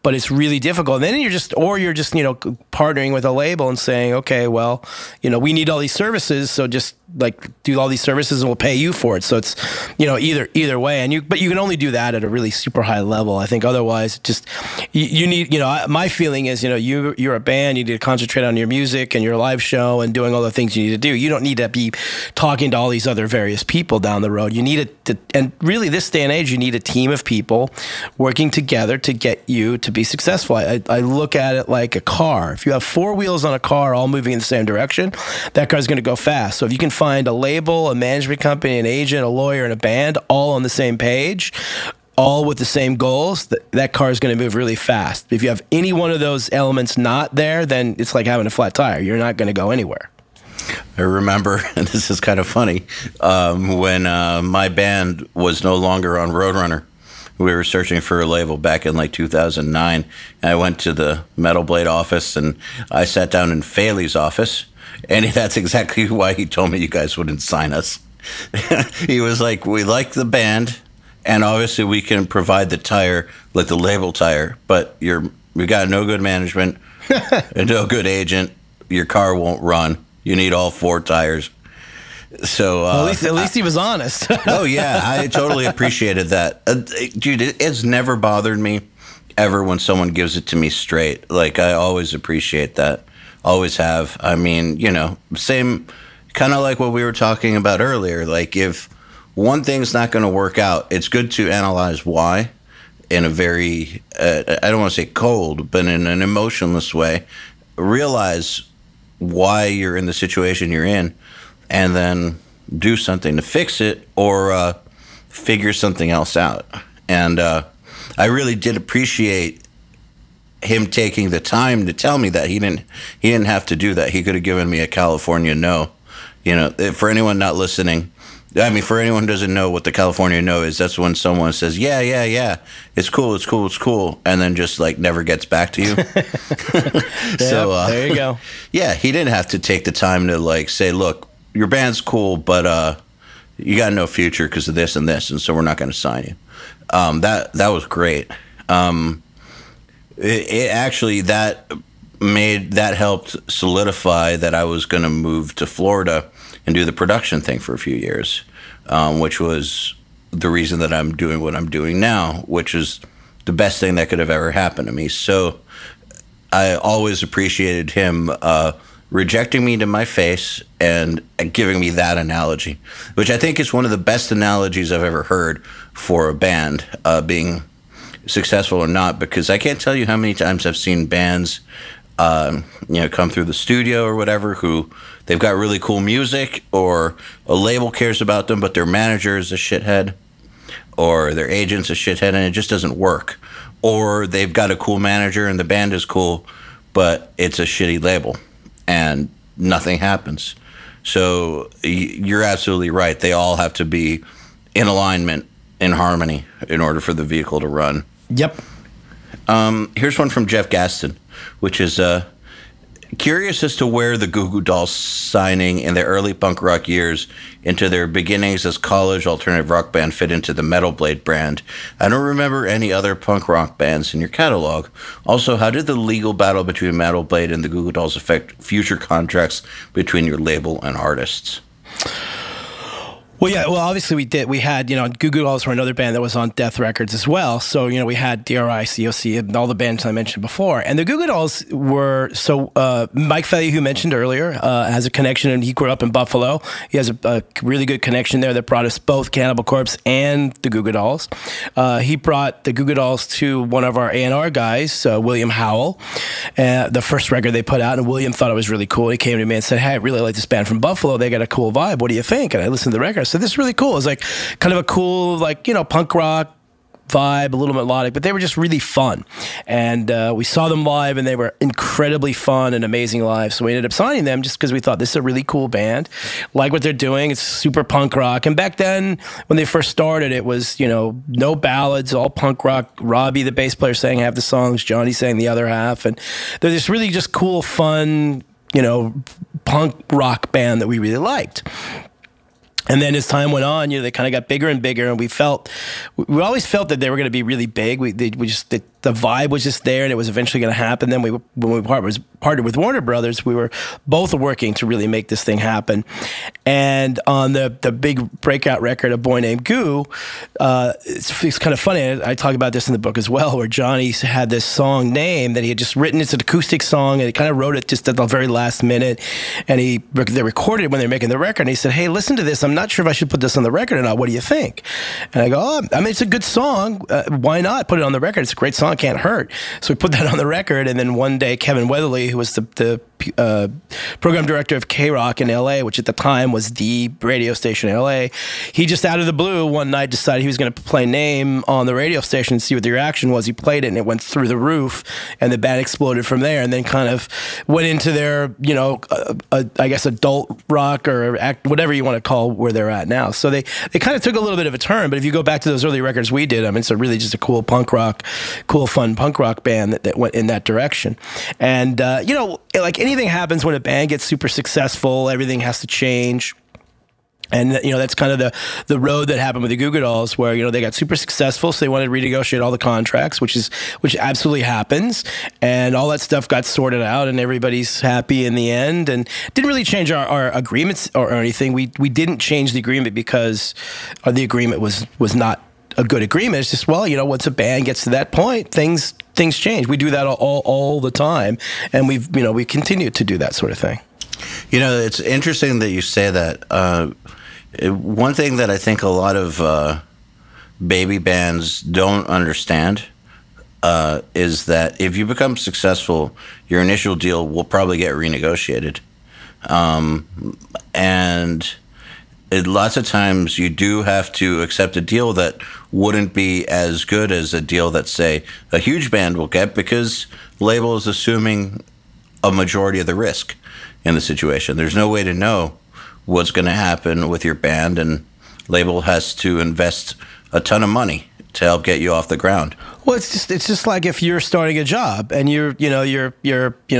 but it's really difficult. And then you're just partnering with a label and saying, okay, well, we need all these services, so just like do all these services and we'll pay you for it. So it's, either way. But you can only do that at a really super high level. I think otherwise just, you need, my feeling is, you're a band, you need to concentrate on your music and your live show and doing all the things you need to do. You don't need to be talking to all these other various people down the road. You need and really this day and age, you need a team of people working together to get you to be successful. I look at it like a car. If you you have four wheels on a car all moving in the same direction, that car's going to go fast. So if you can find a label, a management company, an agent, a lawyer, and a band all on the same page, all with the same goals, that car is going to move really fast. If you have any one of those elements not there, then it's like having a flat tire. You're not going to go anywhere. I remember, and this is kind of funny, when my band was no longer on Roadrunner. We were searching for a label back in like 2009. And I went to the Metal Blade office, and I sat down in Faley's office, and that's exactly why he told me you guys wouldn't sign us. He was like, we like the band, and obviously we can provide the tire, like the label tire, but we got no good management and no good agent. Your car won't run. You need all four tires. So well, at least he was honest. Oh yeah, I totally appreciated that, dude. It's never bothered me ever when someone gives it to me straight. Like, I always appreciate that. Always have. I mean, you know, same kind of like what we were talking about earlier. Like, if one thing's not going to work out, it's good to analyze why in a very I don't want to say cold, but in an emotionless way. Realize why you're in the situation you're in, and then do something to fix it, or figure something else out. And I really did appreciate him taking the time to tell me that he didn't have to do that. He could have given me a California no. You know, for anyone not listening, I mean, for anyone who doesn't know what the California no is, that's when someone says, yeah, it's cool, and then just like never gets back to you. So there you go. Yeah, he didn't have to take the time to like say, look, your band's cool, but you got no future because of this and this, and so we're not going to sign you. That was great. It actually that helped solidify that I was going to move to Florida and do the production thing for a few years, which was the reason that I'm doing what I'm doing now, which is the best thing that could have ever happened to me. So I always appreciated him rejecting me to my face and giving me that analogy, which I think is one of the best analogies I've ever heard for a band being successful or not, because I can't tell you how many times I've seen bands come through the studio or whatever, who they've got really cool music, or a label cares about them, but their manager is a shithead, or their agent's a shithead, and it just doesn't work. Or they've got a cool manager and the band is cool, but it's a shitty label and nothing happens. So you're absolutely right. They all have to be in alignment, in harmony, in order for the vehicle to run. Yep. Here's one from Jeff Gaston, which is curious as to where the Goo Goo Dolls signing in their early punk rock years into their beginnings as college alternative rock band fit into the Metal Blade brand. I don't remember any other punk rock bands in your catalog. Also, how did the legal battle between Metal Blade and the Goo Goo Dolls affect future contracts between your label and artists? Well, yeah. Well, obviously we did. We had, Goo Goo Dolls were another band that was on Death Records as well. So, we had DRI, COC, and all the bands I mentioned before. And the Goo Goo Dolls were, Mike Felly, who mentioned earlier, has a connection, and he grew up in Buffalo. He has a really good connection there that brought us both Cannibal Corpse and the Goo Goo Dolls. He brought the Goo Goo Dolls to one of our A&R guys, William Howell, the first record they put out, and William thought it was really cool. He came to me and said, hey, I really like this band from Buffalo. They got a cool vibe. What do you think? And I listened to the record. So this is really cool. It's like kind of a cool, punk rock vibe, a little melodic, but they were just really fun. And we saw them live, and they were incredibly fun and amazing live. So we ended up signing them just because we thought this is a really cool band. Like what they're doing. It's super punk rock. And back then, when they first started, it was, no ballads, all punk rock. Robbie, the bass player, sang half the songs. Johnny sang the other half. And they're this really just cool, fun, punk rock band that we really liked. And then as time went on, they kind of got bigger and bigger, and we always felt that they were going to be really big. The vibe was just there, and it was eventually going to happen. Then when we partnered with Warner Brothers, we were both working to really make this thing happen. And on the big breakout record, A Boy Named Goo, it's kind of funny. I talk about this in the book as well, where Johnny had this song name that he had just written. It's an acoustic song, and he kind of wrote it just at the very last minute. And they recorded it when they were making the record, and he said, hey, listen to this. I'm not sure if I should put this on the record or not. What do you think? And I go, it's a good song. Why not put it on the record? It's a great song. song Can't Hurt. So we put that on the record, and then one day Kevin Weatherly, who was the program director of K-Rock in LA, which at the time was the radio station in LA, he just out of the blue one night decided he was going to play Name on the radio station and see what the reaction was. He played it and it went through the roof, and the band exploded from there, and then kind of went into their, you know, I guess adult rock or whatever you want to call where they're at now. So they kind of took a little bit of a turn, but if you go back to those early records we did, I mean, it's really just a cool punk rock, cool fun punk rock band that went in that direction. And, you know, like anything happens when a band gets super successful, everything has to change. And, you know, that's kind of the road that happened with the Goo Goo Dolls, where, you know, they got super successful, so they wanted to renegotiate all the contracts, which absolutely happens. And all that stuff got sorted out, and everybody's happy in the end. And didn't really change our agreements or anything. We didn't change the agreement because the agreement was not a good agreement. It's just, well, you know, once a band gets to that point, things change. We do that all the time, and we continue to do that sort of thing. You know, it's interesting that you say that. One thing that I think a lot of baby bands don't understand is that if you become successful, your initial deal will probably get renegotiated. And lots of times you do have to accept a deal that wouldn't be as good as a deal that, say, a huge band will get, because label is assuming a majority of the risk in the situation. There's no way to know what's going to happen with your band, and label has to invest a ton of money to help get you off the ground. Well, it's just like if you're starting a job and you're a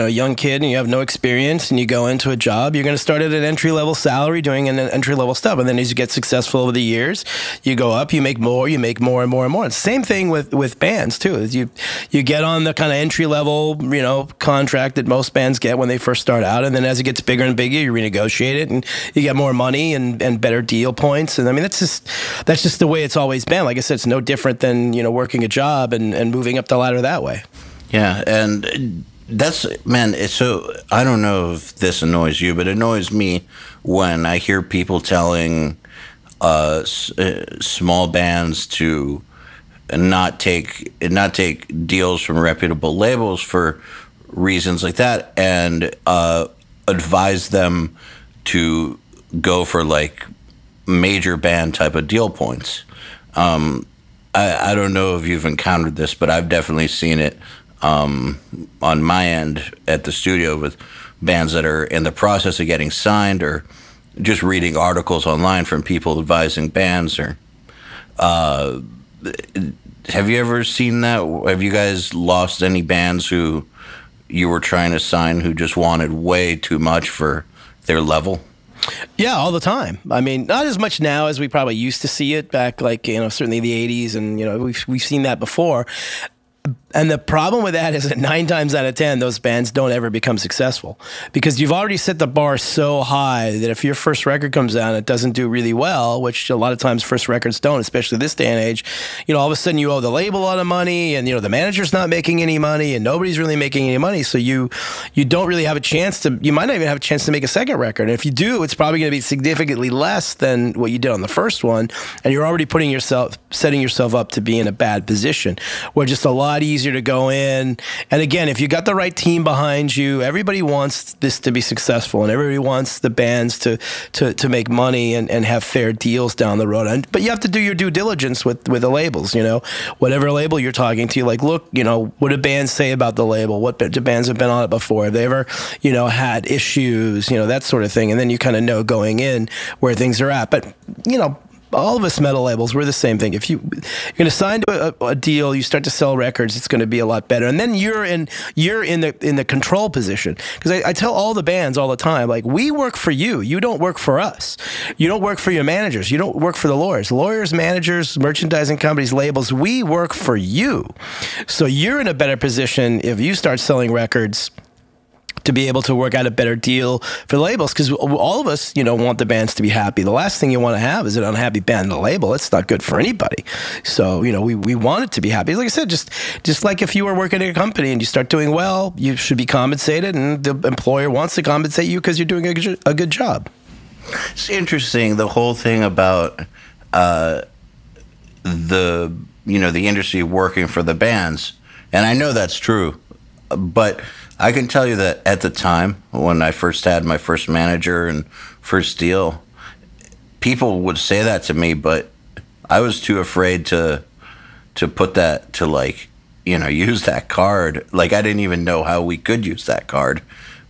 young kid and you have no experience and you go into a job, you're going to start at an entry-level salary doing an entry-level stuff. And then as you get successful over the years, you go up, you make more and more and more. And same thing with bands too. Is you get on the kind of entry-level, you know, contract that most bands get when they first start out. And then as it gets bigger and bigger, you renegotiate it and you get more money and better deal points. And I mean, that's just the way it's always been. Like I said, it's no different than, you know, working a job and moving up the ladder that way. Yeah, and that's, man, it's so, I don't know if this annoys you, but it annoys me when I hear people telling small bands to not take deals from reputable labels for reasons like that, and advise them to go for like major band type of deal points. I don't know if you've encountered this, but I've definitely seen it on my end at the studio with bands that are in the process of getting signed, or just reading articles online from people advising bands. Or have you ever seen that? Have you guys lost any bands who you were trying to sign who just wanted way too much for their level? Yeah, all the time. I mean, not as much now as we probably used to see it back, like, you know, certainly the 80s, and, you know, we've seen that before. And the problem with that is that 9 times out of 10, those bands don't ever become successful, because you've already set the bar so high that if your first record comes out and it doesn't do really well, which a lot of times first records don't, especially this day and age, you know, all of a sudden you owe the label a lot of money, and, you know, the manager's not making any money, and nobody's really making any money. So you don't really have a chance to, you might not even have a chance to make a second record. And if you do, it's probably going to be significantly less than what you did on the first one. And you're already setting yourself up to be in a bad position, where just a lot easier to go in. And again, if you got the right team behind you, everybody wants this to be successful, and everybody wants the bands to make money and have fair deals down the road. But you have to do your due diligence with the labels, you know, whatever label you're talking to, like, look, you know, what do bands say about the label? What do bands have been on it before? Have they ever, you know, had issues, you know, that sort of thing. And then you kind of know going in where things are at. But, you know, all of us metal labels, we're the same thing. If you're going to sign to a deal, you start to sell records, it's going to be a lot better. And then you're in the control position. Because I tell all the bands all the time, like, we work for you. You don't work for us. You don't work for your managers. You don't work for the lawyers. Lawyers, managers, merchandising companies, labels, we work for you. So you're in a better position if you start selling records to be able to work out a better deal for the labels, because all of us, you know, want the bands to be happy. The last thing you want to have is an unhappy band in a label. It's not good for anybody. So, you know, we want it to be happy. Like I said, just like if you were working at a company and you start doing well, you should be compensated, and the employer wants to compensate you because you're doing a good job. It's interesting, the whole thing about the industry working for the bands. And I know that's true, but I can tell you that at the time when I first had my first manager and first deal, people would say that to me, but I was too afraid to put that to, like, you know, use that card. Like, I didn't even know how we could use that card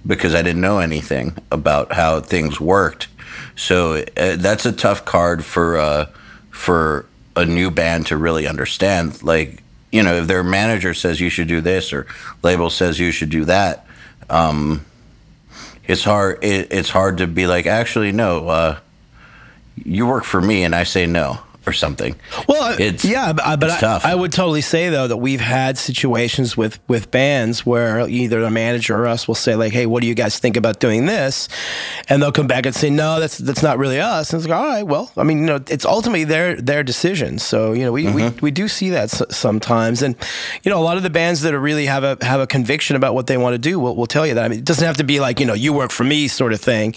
because I didn't know anything about how things worked. So that's a tough card for a new band to really understand. Like, you know, if their manager says you should do this or label says you should do that, it's hard. It's hard to be like, actually, no, you work for me, and I say no. Or something. Well, it's tough. I would totally say, though, that we've had situations with bands where either the manager or us will say, like, hey, what do you guys think about doing this? And they'll come back and say, no, that's not really us. And it's like, all right, well, I mean, you know, it's ultimately their decision. So, you know, we do see that sometimes. And, you know, a lot of the bands that are really have a conviction about what they want to do will tell you that. I mean, it doesn't have to be like, you know, you work for me sort of thing.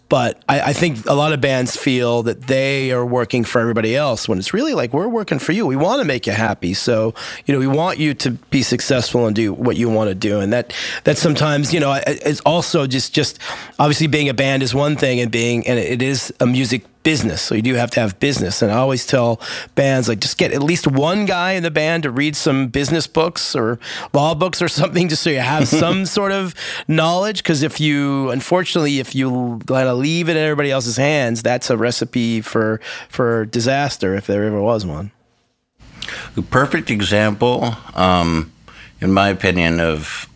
But I think a lot of bands feel that they are working for everybody else when it's really like, we're working for you. We want to make you happy. So, you know, we want you to be successful and do what you want to do. And that sometimes, you know, it's also just obviously being a band is one thing, and it is a music business. So you do have to have business. And I always tell bands, like, just get at least one guy in the band to read some business books or law books or something, just so you have some sort of knowledge. Because unfortunately, if you kind of leave it in everybody else's hands, that's a recipe for disaster, if there ever was one. A perfect example, in my opinion, of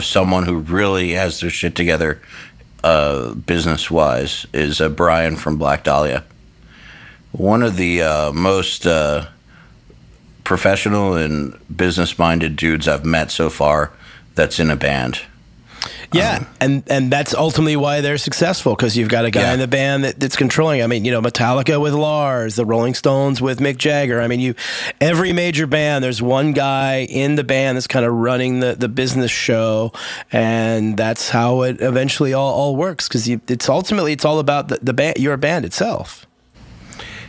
someone who really has their shit together business-wise is Brian from Black Dahlia. One of the most professional and business-minded dudes I've met so far that's in a band. Yeah, and that's ultimately why they're successful, because you've got a guy in the band that's controlling. I mean, you know, Metallica with Lars, the Rolling Stones with Mick Jagger. I mean, every major band, there's one guy in the band that's kind of running the business show, and that's how it eventually all works, because it's all about the band, your band itself.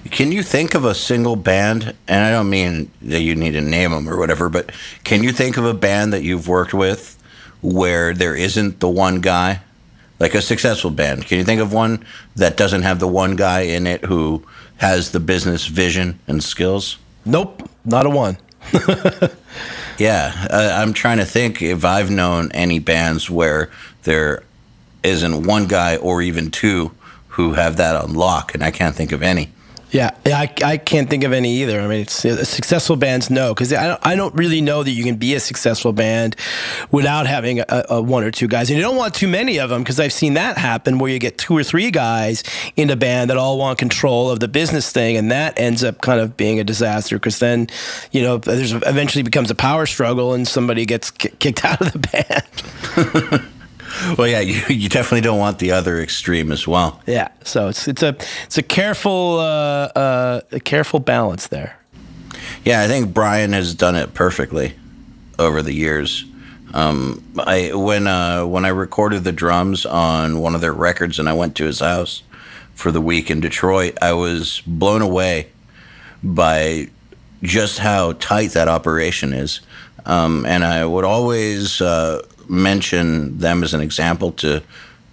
Can you think of a single band, and I don't mean that you need to name them or whatever, but can you think of a band that you've worked with where there isn't the one guy, like a successful band? Can you think of one that doesn't have the one guy in it who has the business vision and skills? Nope, not a one. Yeah, I'm trying to think if I've known any bands where there isn't one guy or even two who have that on lock, and I can't think of any. Yeah, I can't think of any either. I mean, it's successful bands, no, because I don't really know that you can be a successful band without having a one or two guys, and you don't want too many of them, because I've seen that happen where you get 2 or 3 guys in a band that all want control of the business thing, and that ends up kind of being a disaster, because then, you know, there's eventually becomes a power struggle and somebody gets kicked out of the band. Well, yeah, you definitely don't want the other extreme as well. Yeah, so it's a careful balance there. Yeah, I think Brian has done it perfectly over the years. When I recorded the drums on one of their records and I went to his house for the week in Detroit, I was blown away by just how tight that operation is. And I would always mention them as an example to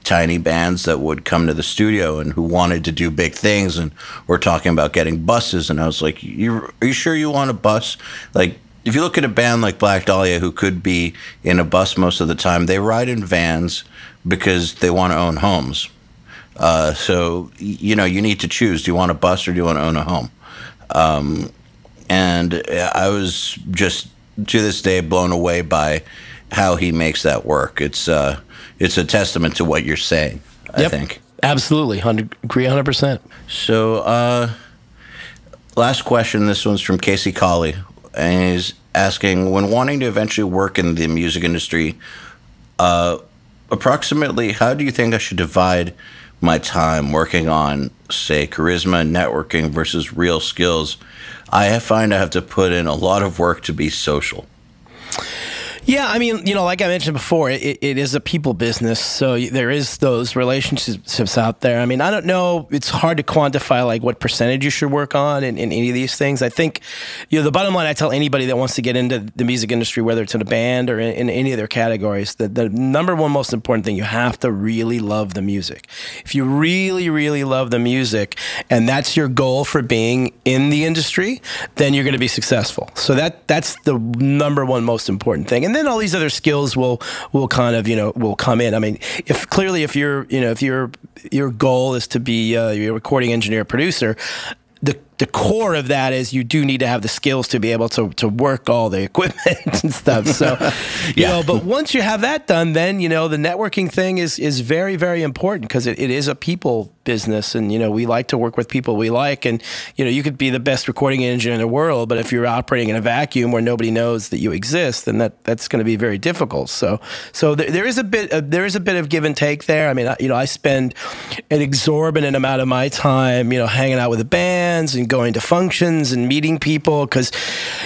tiny bands that would come to the studio and who wanted to do big things, and we're talking about getting buses, and I was like, are you sure you want a bus? Like, if you look at a band like Black Dahlia, who could be in a bus most of the time, they ride in vans because they want to own homes. So, you know, you need to choose. Do you want a bus or do you want to own a home? And I was just, to this day, blown away by how he makes that work. It's a testament to what you're saying, I think. Absolutely. Agree 100%. So, last question. This one's from Casey Colley. And he's asking, when wanting to eventually work in the music industry, approximately how do you think I should divide my time working on, say, charisma and networking versus real skills? I find I have to put in a lot of work to be social. Yeah, I mean, like I mentioned before, it is a people business, so there is those relationships out there. I mean, I don't know, it's hard to quantify like what percentage you should work on in any of these things. I think, the bottom line I tell anybody that wants to get into the music industry, whether it's in a band or in any of their categories, that the number one most important thing, you have to really love the music. If you really, really love the music, and that's your goal for being in the industry, then you're going to be successful. So that's the number one most important thing. And then all these other skills will kind of, will come in. I mean, if your goal is to be a recording engineer, producer, the core of that is you do need to have the skills to be able to work all the equipment and stuff. So, but once you have that done, then, the networking thing is very, very important, because it is a people business. And, we like to work with people we like. And, you could be the best recording engineer in the world, but if you're operating in a vacuum where nobody knows that you exist, then that's going to be very difficult. So there is a bit of give and take there. I mean, I spend an exorbitant amount of my time, hanging out with the bands and going to functions and meeting people, because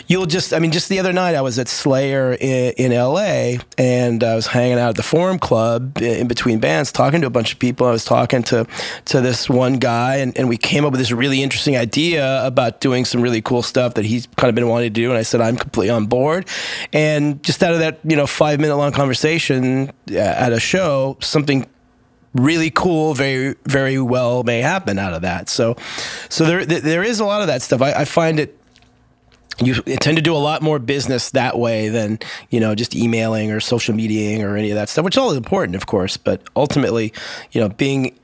just the other night I was at Slayer in LA, and I was hanging out at the Forum Club in between bands, talking to a bunch of people. I was talking to this one guy, and we came up with this really interesting idea about doing some really cool stuff that he's kind of been wanting to do, and I said, I'm completely on board. And just out of that 5-minute long conversation at a show, something really cool, very, very well may happen out of that. So there is a lot of that stuff. I find it, you tend to do a lot more business that way than, just emailing or social mediaing or any of that stuff, which is all important, of course. But ultimately, being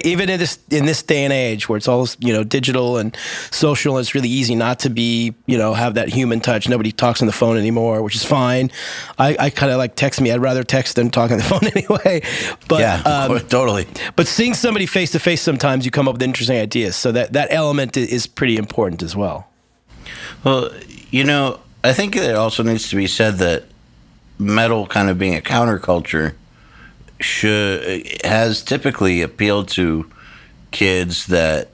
even in this day and age where it's all digital and social, and it's really easy not to be have that human touch. Nobody talks on the phone anymore, which is fine. I kind of like text me. I'd rather text than talk on the phone anyway. But yeah, totally. But seeing somebody face to face, sometimes you come up with interesting ideas. So that element is pretty important as well. Well, I think it also needs to be said that metal, kind of being a counterculture, has typically appealed to kids that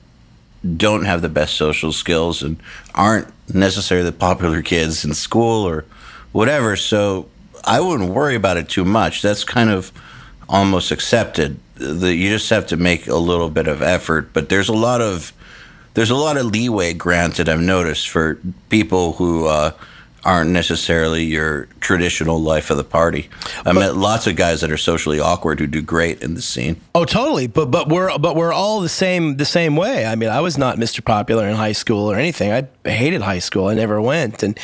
don't have the best social skills and aren't necessarily the popular kids in school or whatever. So I wouldn't worry about it too much. That's kind of almost accepted. You just have to make a little bit of effort. But there's a lot of leeway granted, I've noticed, for people who aren't necessarily your traditional life of the party. I met lots of guys that are socially awkward who do great in the scene. Oh, totally. But we're all the same way. I mean, I was not Mr. Popular in high school or anything. I hated high school. I never went. And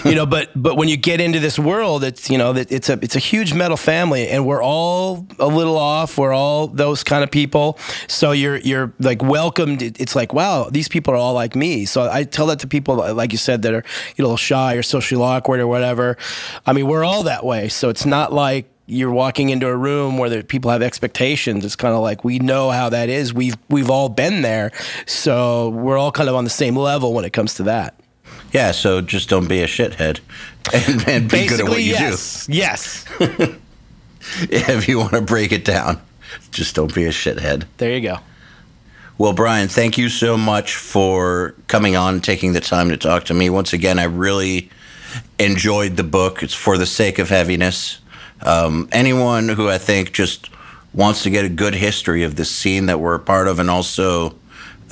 but when you get into this world, it's it's a huge metal family, and we're all a little off. We're all those kind of people. So you're like welcomed. It's like, wow, these people are all like me. So I tell that to people, like you said, that are a little shy or socially awkward or whatever. I mean, we're all that way. So it's not like you're walking into a room where people have expectations. It's kind of like, we know how that is. We've all been there. So we're all kind of on the same level when it comes to that. Yeah, so just don't be a shithead and be good at what you do. Yes. If you want to break it down, just don't be a shithead. There you go. Well, Brian, thank you so much for coming on, taking the time to talk to me. Once again, I really enjoyed the book. It's For the Sake of Heaviness. Anyone who I think just wants to get a good history of this scene that we're a part of, and also,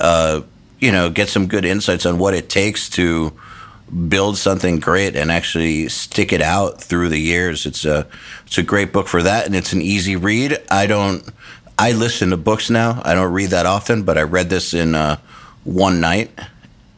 get some good insights on what it takes to build something great and actually stick it out through the years. It's a great book for that, and it's an easy read. I listen to books now. I don't read that often, but I read this in one night,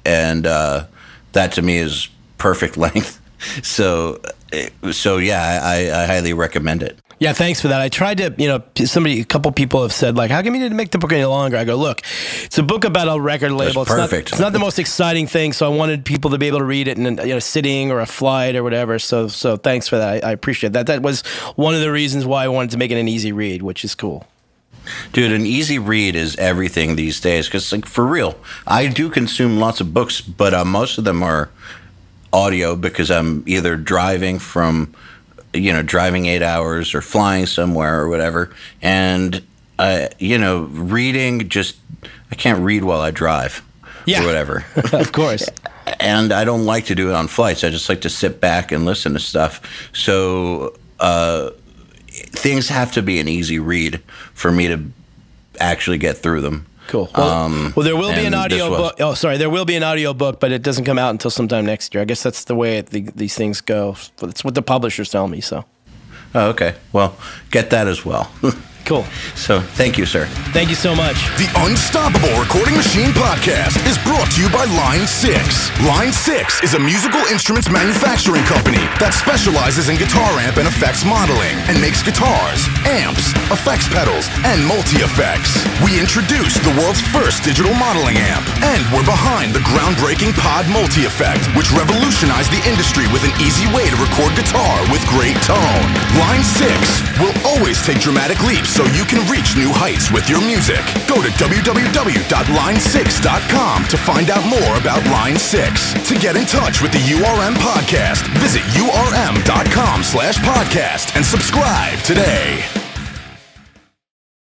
and that to me is perfect length. So yeah, I highly recommend it. Yeah, thanks for that. I tried to, a couple people have said, like, how come you didn't make the book any longer? I go, look, it's a book about a record label. That's perfect. It's not the most exciting thing, so I wanted people to be able to read it in sitting or a flight or whatever. So thanks for that. I appreciate that. That was one of the reasons why I wanted to make it an easy read, which is cool. Dude, an easy read is everything these days, because, like, for real, I do consume lots of books, but most of them are audio, because I'm either driving driving 8 hours or flying somewhere or whatever. And, reading, I can't read while I drive. Yeah. Or whatever. Of course. and I don't like to do it on flights. I just like to sit back and listen to stuff. So things have to be an easy read for me to actually get through them. Cool. Well, there will be an audio book. Oh, sorry. There will be an audio book, but it doesn't come out until sometime next year. I guess that's the way these things go. It's what the publishers tell me, so. Oh, okay. Well, get that as well. Cool. So, thank you, sir. Thank you so much. The Unstoppable Recording Machine Podcast is brought to you by Line 6. Line 6 is a musical instruments manufacturing company that specializes in guitar amp and effects modeling and makes guitars, amps, effects pedals, and multi-effects. We introduced the world's first digital modeling amp, and we're behind the groundbreaking Pod Multi-Effect, which revolutionized the industry with an easy way to record guitar with great tone. Line 6 will always take dramatic leaps so you can reach new heights with your music. Go to www.line6.com to find out more about Line 6. To get in touch with the URM Podcast, visit urm.com/podcast and subscribe today.